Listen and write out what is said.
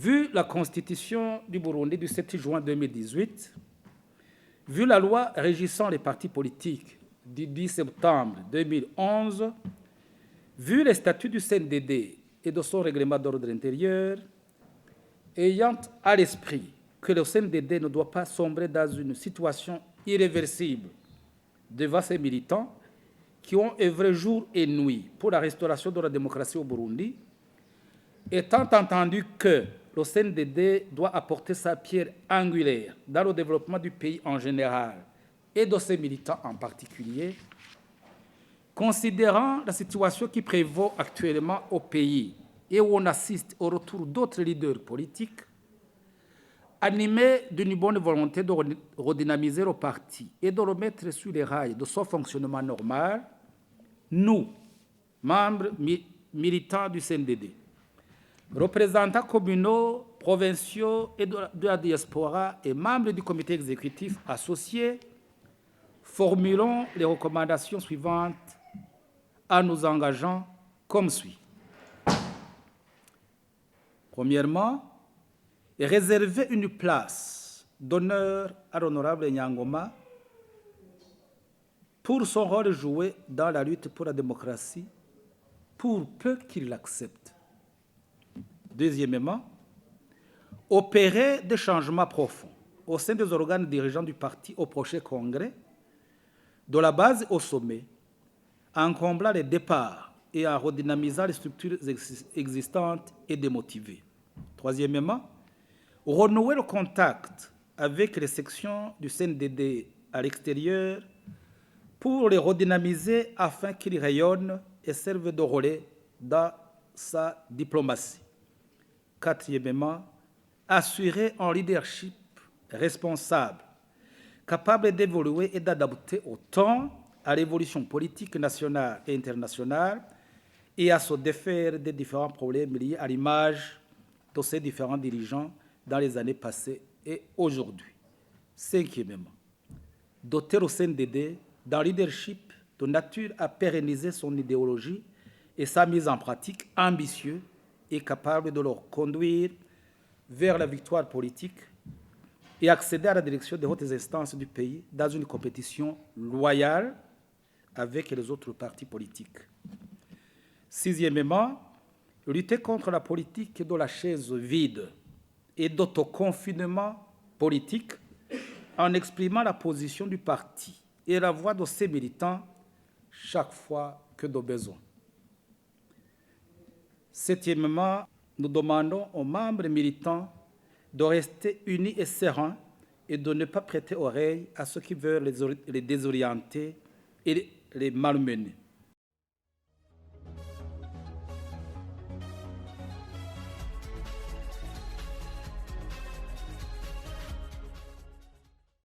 Vu la Constitution du Burundi du 7 juin 2018, vu la loi régissant les partis politiques du 10 septembre 2011, vu les statuts du CNDD et de son règlement d'ordre intérieur, ayant à l'esprit que le CNDD ne doit pas sombrer dans une situation irréversible devant ses militants qui ont œuvré jour et nuit pour la restauration de la démocratie au Burundi, étant entendu que le CNDD doit apporter sa pierre angulaire dans le développement du pays en général et de ses militants en particulier, considérant la situation qui prévaut actuellement au pays et où on assiste au retour d'autres leaders politiques, animés d'une bonne volonté de redynamiser le parti et de le mettre sur les rails de son fonctionnement normal, nous, membres militants du CNDD, représentants communaux, provinciaux et de la diaspora et membres du comité exécutif associé, formulons les recommandations suivantes en nous engageant comme suit. Premièrement, réserver une place d'honneur à l'honorable Nyangoma pour son rôle joué dans la lutte pour la démocratie, pour peu qu'il l'accepte. Deuxièmement, opérer des changements profonds au sein des organes dirigeants du parti au prochain congrès, de la base au sommet, en comblant les départs et en redynamisant les structures existantes et démotivées. Troisièmement, renouer le contact avec les sections du CNDD à l'extérieur pour les redynamiser afin qu'ils rayonnent et servent de relais dans sa diplomatie. Quatrièmement, assurer un leadership responsable, capable d'évoluer et d'adapter au temps à l'évolution politique nationale et internationale et à se défaire des différents problèmes liés à l'image de ces différents dirigeants dans les années passées et aujourd'hui. Cinquièmement, doter le CNDD d'un leadership de nature à pérenniser son idéologie et sa mise en pratique ambitieux et capable de leur conduire vers la victoire politique et accéder à la direction des hautes instances du pays dans une compétition loyale avec les autres partis politiques. Sixièmement, lutter contre la politique de la chaise vide et d'autoconfinement politique en exprimant la position du parti et la voix de ses militants chaque fois que de besoin. Septièmement, nous demandons aux membres militants de rester unis et sereins et de ne pas prêter oreille à ceux qui veulent les désorienter et les malmener.